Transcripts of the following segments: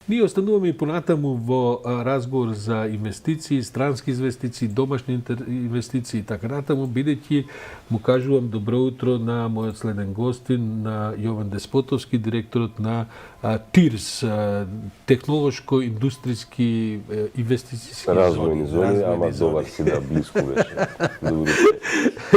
Ние остануваме и понатаму во разговор за инвестиции, странски инвестиции, домашни инвестиции и така натаму, бидејќи му кажувам добро утро на мојот следен гостин, на Јован Деспотовски, директорот на ТИРС, технолошко-индустријски инвестицијски развојни зони, ама добар си да близко беше.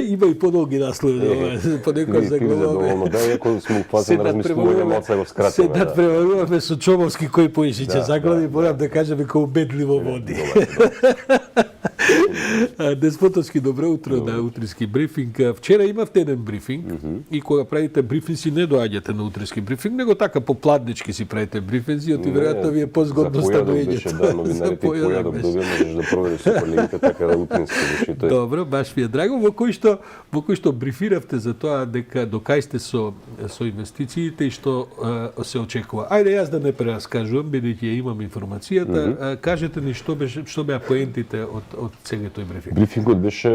Има и подолги наслови, понекогаш заглаваме. Да, иако сме упазен размислување, малце го скратиме. Се надпреваруваме со Чомовски кој поишиќе заглави, морам да кажам како убедливо води. Деспотовски, добро утро на утрински брифинг. Вчера имавте еден брифинг и кога правите брифинзи не доаѓате на утрински брифинг, него така попладнички си правите брифинзи, оти веројатно ви е позгодно становењето. Беше, да, новинарите и појадок добија, можеш да провериш со колегите, така да утрински беше тој. Добро, баш ми е драго, во кој што брифиравте за тоа дека до кај сте со инвестициите и што се очекува. Ајде јас да не прераскажувам, бидејќи ја имам информацијата, кажете ни што беа поентите од сега тој брифинг. Брифингот беше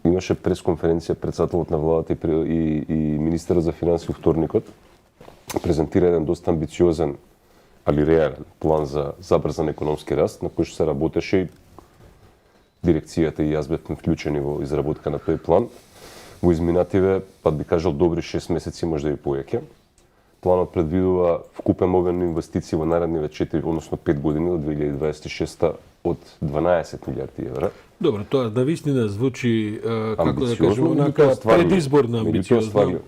имаше пресконференција председателот на владата и министерот за финансии вторникот. Презентира еден доста амбициозен, али реален план за забрзан економски раст, на кој што се работеше и дирекцијата и јас бевме вклучени во изработка на тој план. Во изминативе, па би кажал, добри 6 месеци, може да и повеќе. Планот предвидува вкупен обем инвестиции во наредниве 4, односно 5 години до 2026 од 12 милиарди евра. Добро, тоа да вистина звучи, како да кажем, онака предизборна амбициозно.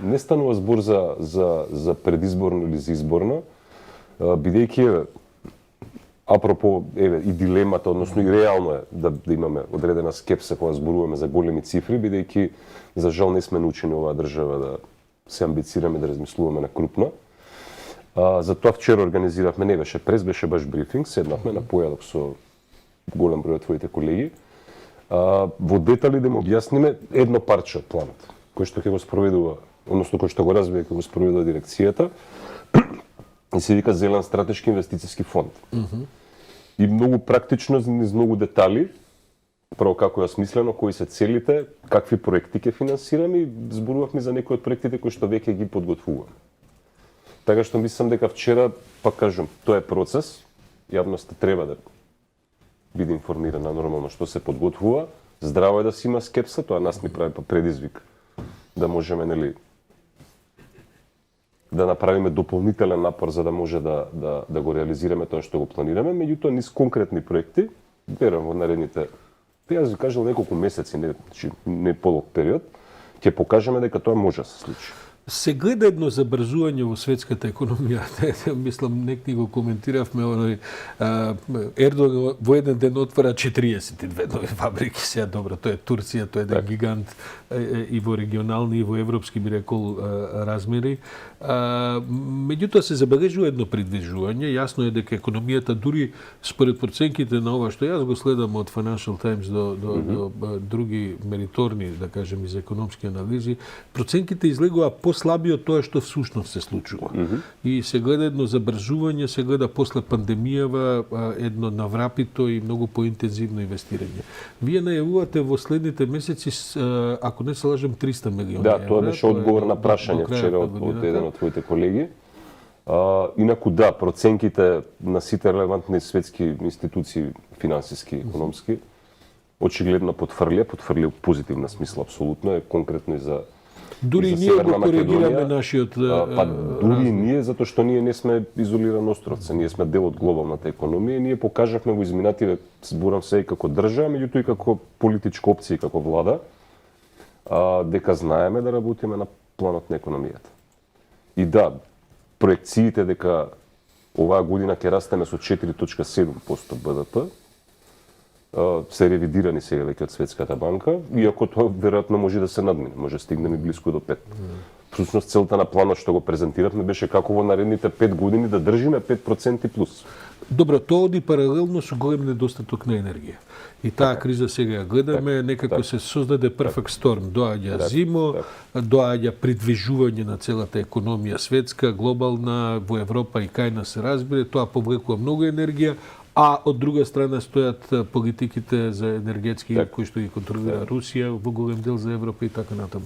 Не станува збор за предизборно или за изборно, бидејќи апропо и дилемата, односно и реално е да имаме одредена скепса кога зборуваме за големи цифри, бидејќи за жал не сме научени оваа држава да се амбицираме да размислуваме на крупно. Затоа вчера организиравме, не беше прес, беше баш брифинг, седнавме на појадок со голем број од твоите колеги. Во детали да му објасниме едно парче од планот, кој што ќе го спроведува, односно кој што го развива ќе го спроведува дирекцијата, и се вика Зелен стратешки инвестицијски фонд. И многу практично, низ многу детали, прво како е осмислено, кои се целите, какви проекти ќе финансираме и зборувавме за некои од проектите кои што веќе ги подготвуваме. Така што мислам дека вчера, пак кажам, тоа е процес, јавноста треба да биде информирана нормално што се подготвува, здраво е да си има скепса, тоа нас ни прави предизвик да можеме, нели, да направиме дополнителен напор за да може да го реализираме тоа што го планираме, меѓутоа низ конкретни проекти, верувам во наредните, јас ви кажал неколку месеци, не подолг период, ќе покажеме дека тоа може да се случи. Се гледа едно забрзување во светската економија. Мислам, некои го коментиравме, Ердоган во еден ден отвара 42 нови фабрики. Сега добро, тоа е Турција, тоа е еден гигант и во регионални и во европски, би рекол, размери. Меѓутоа се забележува едно придвижување. Јасно е дека економијата, дури според проценките на ова што јас го следам од Financial Times до други мериторни, да кажем, из економски анализи, проценките излегува слаби од тоа што всушност се случува. И се гледа едно забрзување, се гледа после пандемијава едно наврапито и многу поинтензивно инвестирање. Вие најавувате во следните месеци, ако не се лажам, 300 милиони евра. Да, тоа беше одговор на прашање вчера од еден од твоите колеги. Инаку да, проценките на сите релевантни светски институции, финансиски, економски, очигледно потврлија у позитивна смисла, апсолутно е конкретно и за дури ние го коригираме нашиот дури ние, затоа што ние не сме изолиран островце, ние сме дел од глобалната економија, ние покажавме во изминативе, зборам се и како држава, меѓутоа и како политичка опција и како влада, дека знаеме да работиме на планот на економијата. И да, проекциите дека оваа година ќе растеме со 4,7% БДП, се ревидирани сега веќе од Светската банка, иако тоа веројатно може да се надмине, може да стигнеме близко до 5. Всушност целта на планот што го презентиравме беше како во наредните 5 години да држиме 5% плюс. Добро, тоа оди паралелно со голем недостаток на енергија. И таа криза сега ја гледаме, некако се создаде перфект шторм. Доаѓа зимо, доаѓа придвижување на целата економија светска, глобална, во Европа и кај нас се разбере, тоа повлекува многу енергија, а од друга страна стојат политиките за енергетски кои што ги контролира Русија, во голем дел за Европа и така натаму.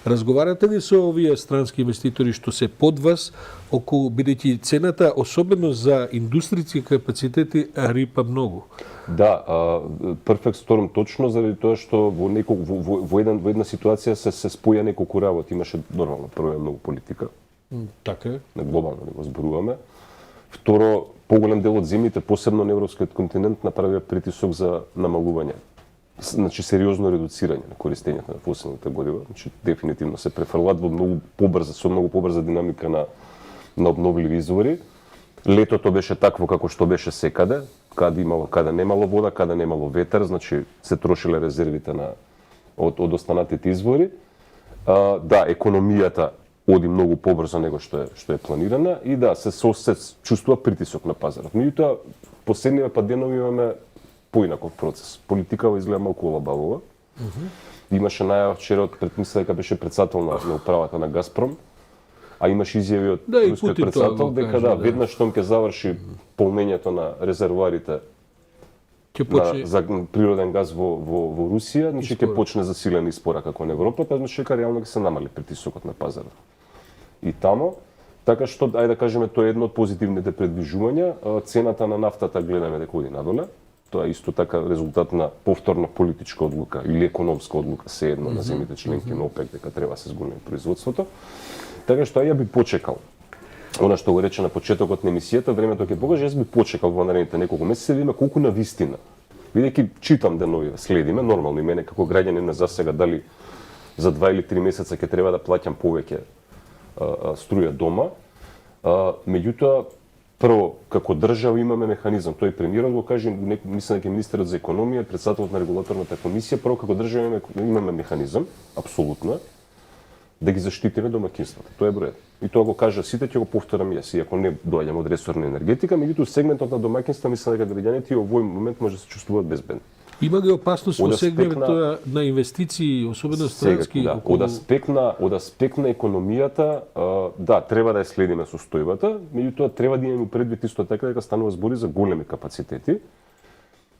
Разговарате ли со овие странски инвеститори што се под вас околу, бидејќи цената, особено за индустријски капацитети, рипа многу? Да, Perfect Storm точно заради тоа што во една ситуација се споја неколку работи. Имаше нормално прво е многу политика. Така е. На глобално ниво зборуваме. Второ, поголем дел од земјите, посебно на европскиот континент, направија притисок за намалување. Значи сериозно редуцирање на користењето на фосилните горива. Значи дефинитивно се префрлат во многу побрза динамика на обновливи извори. Летото беше такво како што беше секаде, каде немало вода, каде немало ветер, значи се трошиле резервите од останатите извори. Да, економијата оди многу побрзо него што е планирана и да, се чувствува притисок на пазарот. Меѓутоа, последниве денови имаме поинаков процес. Политикава изгледа малку олабавува. Имаше најава вчера мисля дека беше председател на управата на Газпром, а имаше изјави од рускиот председател дека веднаш штом ќе заврши полнењето на резервоарите за природен газ во Русија, значи ќе почне засилен испорак кон Европа, значи дека реално ќе се намали притисокот на пазарот. И тамо, така што ајде да кажеме тоа е едно од позитивните предвижувања, цената на нафтата гледаме дека оди надоле. Тоа е исто така резултат на повторна политичка одлука или економска одлука сеедно на земјите членки на ОПЕК дека треба да се зголеми производството. Така што ја би почекал. Она што го рече на почетокот на емисијата, времето ќе покаже, јас би почекал во наредните неколку месеци да видиме колку на вистина. Бидејќи читам денови, следиме, нормално и мене како граѓанин на засега дали за 2 или 3 месеца ќе треба да плаќам повеќе струја дома. Меѓутоа, прво, како држава имаме механизам, тој премиерот го каже, мислам дека министерот за економија, председателот на регулаторната комисија, прво како држава имаме механизам, апсолутно, да ги заштитиме домаќинствата. Тоа е број 1. И тоа го кажа сите, ќе го повторам јас, иако не доаѓам од ресор на енергетика, меѓутоа сегментот на домаќинства мислам дека граѓаните во овој момент може да се чувствуваат безбедни. Има ли опасност во сегментот на инвестиции, особено странски? Да, од аспект на економијата, да, треба да ја следиме состојбата, меѓутоа треба да имаме предвид исто така дека станува збори за големи капацитети,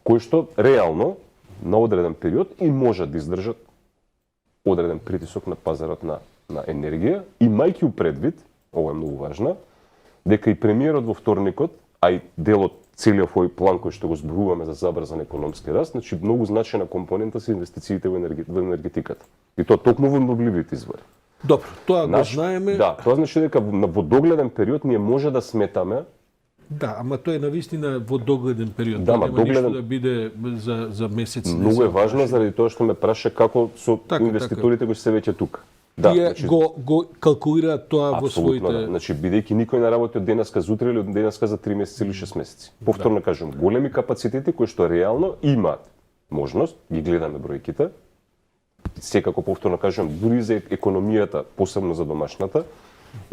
кои што реално на одреден период и можат да издржат одреден притисок на пазарот на енергија, имајќи предвид, ова е многу важно, дека и премиерот во вторникот, а и дел од целиот овој план кој што го зборуваме за забрзан економски раст, значи многу значајна компонента се инвестициите во енергетиката. И тоа токму во обновливите извори. Добро, тоа го знаеме. Да, тоа значи дека во догледен период ние може да сметаме. Да, ама тоа е навистина во догледен период. Да, нема ништо да биде за месеци. Многу е важно заради тоа што ме праша како со инвеститорите кои се веќе тука. Да, значи, го калкулираат тоа во своите... Да. Значи, бидејќи никој не работи од денеска за утре или од денеска за 3 месеци или 6 месеци. Повторно кажам, големи капацитети кои што реално имаат можност, ги гледаме бројките, секако повторно кажам, дури за економијата, посебно за домашната,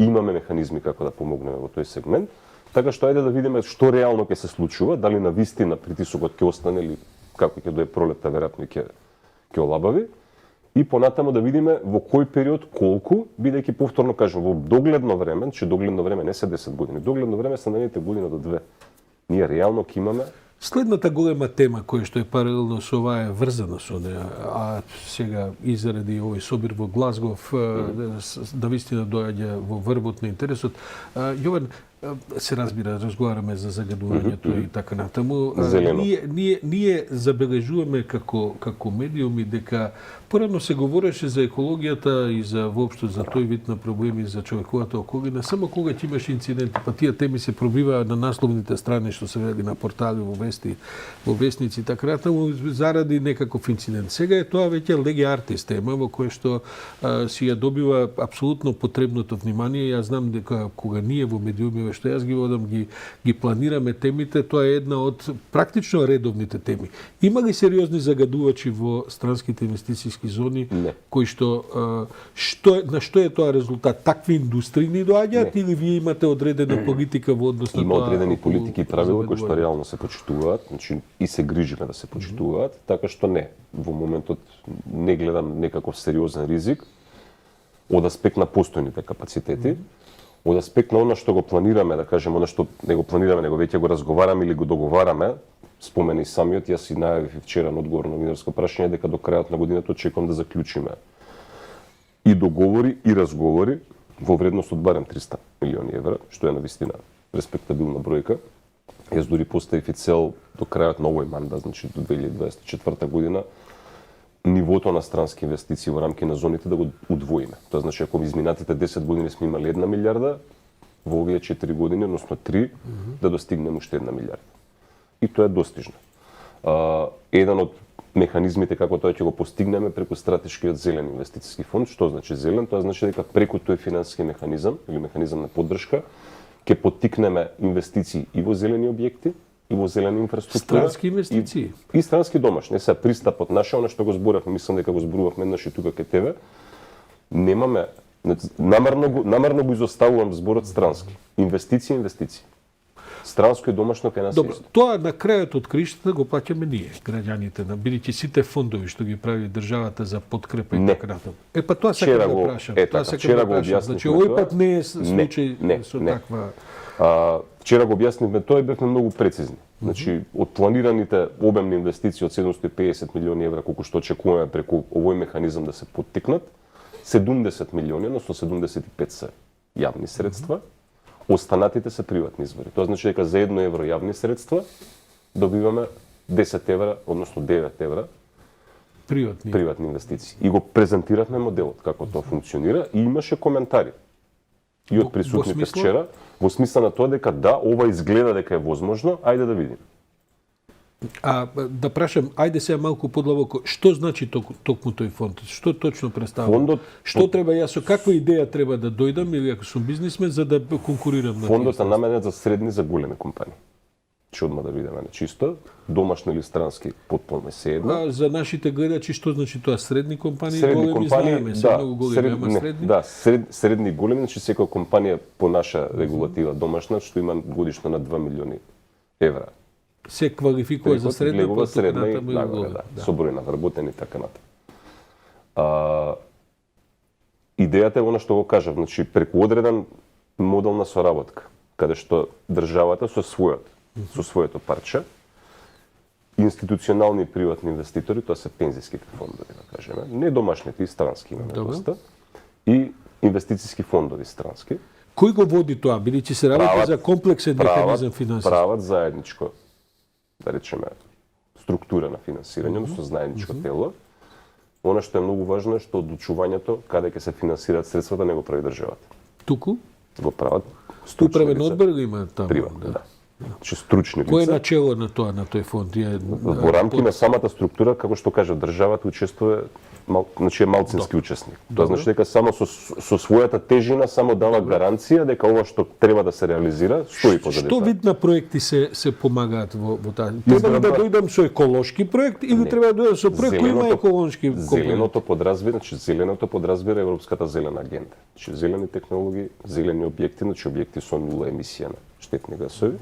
имаме механизми како да помогнеме во тој сегмент, така што ајде да видиме што реално ќе се случува, дали на вистина притисокот ќе остане или како ќе дое пролетта, веројатно ќе олабави. И понатамо да видиме во кој период колку, бидејќи повторно кажам, во догледно време, че догледно време не се 10 години, догледно време се наредните година до 2. Ние реално ќе имаме. Следната голема тема која што е паралелно со оваа е врзана со неа, а сега и заради овој собир во Глазгов да вистина доаѓа во врвот на интересот. Јован, се разбира, разговараме за загадувањето и така натаму. Ние забележуваме како медиуми дека порано се говореше за екологијата и за воопшто за тој вид на проблеми за човековата околина, само кога ќе имаш инциденти, па тие теми се пробиваат на насловните страни што се вели на портали, во вестници и така натаму заради некаков инцидент. Сега е тоа веќе леги артис тема во која што си ја добива апсолутно потребното внимание. Јас знам дека кога ние во медиумиве што јас ги водам, ги планираме темите, тоа е една од практично редовните теми. Има ли сериозни загадувачи во странските инвестицијски зони, кои што на што е тоа резултат? Такви индустрии ни доаѓаат или вие имате одредена политика во однос на тоа? Има одредени политики и правила кои што реално се почитуваат, значи и се грижиме да се почитуваат, така што не, во моментот не гледам некаков сериозен ризик од аспект на постојните капацитети. Од аспект на оно што го планираме, да кажем, оно што не го планираме, него веќе го разговараме или го договараме, спомена и самиот, јас и најавив и вчера на одговор на новинарско прашање дека до крајот на годината очекувам да заклучиме и договори и разговори во вредност од барем 300 милиони евра, што е навистина респектабилна бројка. Јас дури поставив и цел до крајот на овој мандат, значи до 2024 година, нивото на странски инвестиции во рамки на зоните да го удвоиме. Тоа значи, ако изминатите 10 години сме имали 1 милиарда, во овие 4 години, односно 3, да достигнеме уште 1 милиарда. И тоа е достижно. Еден од механизмите како тоа ќе го постигнеме преку стратешкиот зелен инвестициски фонд. Што значи зелен? Тоа значи дека преку тој финансиски механизам или механизам на поддршка ќе поттикнеме инвестиции и во зелени објекти, и во зелена инфраструктура. Странски инвестиции. И странски домашни. Сега пристапот наше, она што го зборевме, мислам дека го зборувавме еднаш и тука кај тебе, немаме, намерно го изоставувам зборот странски. Инвестиции. Странско и домашно кај нас. Добро, тоа на крајот од криштата го плаќаме ние, граѓаните, бидејќи сите фондови што ги прави државата за подкрепа и така натаму. Па тоа сакам да прашам. Тоа сакам да прашам. Значи овој пат не е случај со таква. Вчера го објаснивме тоа и бевме многу прецизни. Значи, од планираните обемни инвестиции од 750 милиони евра, колку што очекуваме преку овој механизам да се поттикнат, 70 милиони, односно 75 се јавни средства, останатите се приватни извори. Тоа значи дека за 1 евро јавни средства добиваме 10 евра, односно 9 евра приватни инвестиции. И го презентиравме моделот како тоа функционира и имаше коментари. И од присутните вчера, во смисла на тоа дека да, ова изгледа дека е возможно, ајде да видим. Да прашам, ајде сега малку подлабоко, што значи токму тој фонд? Што точно представува? Фондот, што треба јас, со каква идеја треба да дојдам или ако сум бизнисмен за да конкурирам на фондот е наменет за средни, за големи компании. Че одма да видиме чисто, домашни или странски, потполно се едно. За нашите гледачи што значи тоа средни компании, средни големи компании, знаеме, се многу големи, ама средни? Да, средни и големи, значи секоја компанија по наша регулатива домашна што има годишно на 2 милиони евра. Се квалификува за средна, па средна и голема. да, со број на вработени и така натаму. Идејата е она што го кажав, значи преку одреден модел на соработка, каде што државата со своето парче, институционални и приватни инвеститори, тоа се пензиските фондови, да кажеме, не домашните и странски имаме доста, и инвестициски фондови странски. Кој го води тоа, бидејќи се работи за комплексен механизам финансиски? Прават заедничко, да речеме, структура на финансирање, односно заедничко тело. Она што е многу важно е што одлучувањето каде ќе се финансираат средствата не го прави државата. Туку? Го прават Управен одбор ли има таму? Приватно, да. Значи стручни лица. Кој е начело на тоа, на тој фонд? Во рамки на самата структура, како што кажа, државата учествува, значи е малцински учесник. Тоа значи дека само со својата тежина само дава гаранција дека ова што треба да се реализира стои позади тоа. Што вид на проекти се помагаат во таа? Треба да дојдам со еколошки проект или треба да дојдам со проект кој има еколошки компоненти? Зеленото подразбира Европската зелена агенда. Значи зелени технологии, зелени објекти, значи објекти со нула емисија на штетни гасови.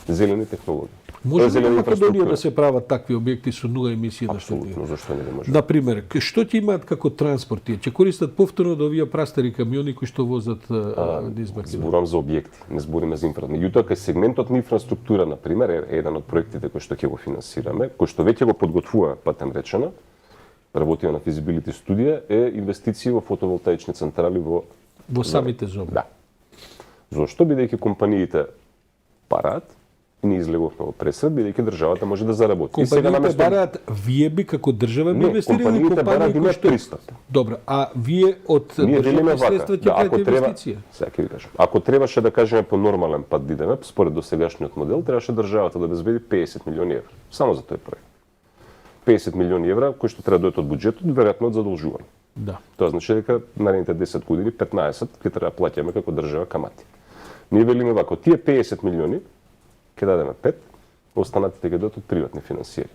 Зелени технологии. Може ли Македонија да се прават такви објекти со нула емисија на штетни? Апсолутно, зашто не може? Например, што ќе имаат како транспорт? Ќе користат повторно да овие прастари камиони кои што возат низ Македонија? Зборувам за објекти, не збориме за инфраструктура. Меѓутоа, кај сегментот на инфраструктура, на пример, е еден од проектите кои што ќе го финансираме, кој што веќе го подготвува, патем речено, работиме на физибилити студија, е инвестиции во фотоволтаични централи во самите зони. Да. Зошто? Бидејќи компаниите параат, ние излегувавме во пресред, бидејќи државата може да заработи. Компаниите бараат, вие би како држава би инвестирали или компании кои што пристап. Добро, а вие од државни средства ќе правите инвестиција? Сега ќе ви кажам. Ако требаше да кажеме по нормален пат да идеме, според досегашниот модел, требаше државата да обезбеди 50 милиони евра само за тој проект. 50 милиони евра кои што треба да дојдат од буџетот, веројатно од задолжување. Да. Тоа значи дека наредните 10 години 15 ќе треба да плаќаме како држава камати. Ние велиме вако, тие 50 милиони ќе дадеме 5, останатите ќе дојдат од приватни финансиери.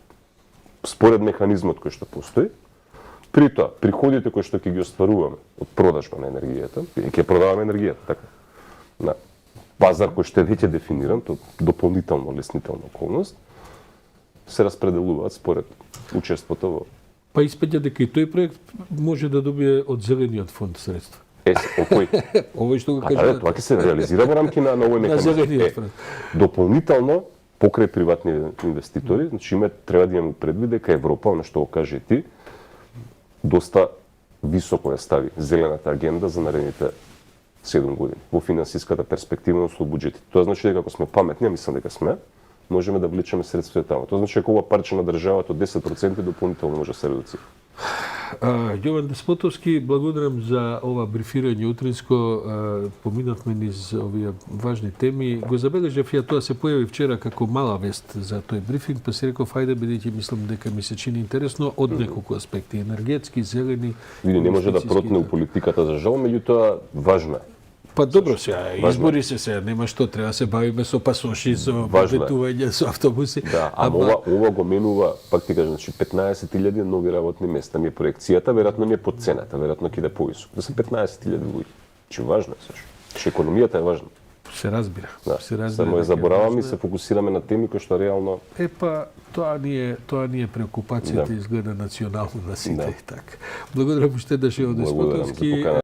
Според механизмот кој што постои, при тоа приходите кои што ќе ги остваруваме од продажба на енергијата, ќе продаваме енергијата, така. На пазар кој што е веќе дефиниран, тоа дополнително леснителна околност, се распределуваат според учеството во. Па испаѓа дека и тој проект може да добие од зелениот фонд средства. Окој. Овој што го Да, кажа. тоа ќе се реализира во рамки на овој механизам. зелениот фронт. Дополнително, покрај приватни инвеститори, значи треба да имаме предвид дека Европа, она што го каже и ти, доста високо ја стави зелената агенда за наредните 7 години во финансиската перспектива со буџетите. Тоа значи дека ако сме паметни, а мислам дека сме, можеме да вличаме средства таму. Тоа значи дека ова парче на државата од 10% дополнително може да се редуцира. Јован Деспотовски, благодарам за ова брифирање утринско. Поминавме низ овие важни теми. Го забележав ја, тоа се појави вчера како мала вест за тој брифинг, па си реков, ајде, бидејќи мислам дека ми се чини интересно од неколку аспекти, енергетски, зелени. Види, не може да протне у политиката за жал, меѓутоа важна е. Па добро сега, избори се, нема што, треба да се бавиме со пасоши, со паметување, со автобуси. Да, ова го менува, пак ти кажам, значи 15.000 нови работни места ми е проекцијата, веројатно ми е под цената, веројатно ќе иде повисоко. Да се 15.000 луѓе. Значи важно е сашо. Че економијата е важна. Се разбира. Да. Се разбира. Само ја дека е забораваме и важна. се фокусираме на теми кои што реално Тоа ни е преокупацијата Да. изгледа национално на сите Да. и така. Благодарам уште да ше од благодарам за Деспотовски. поканата.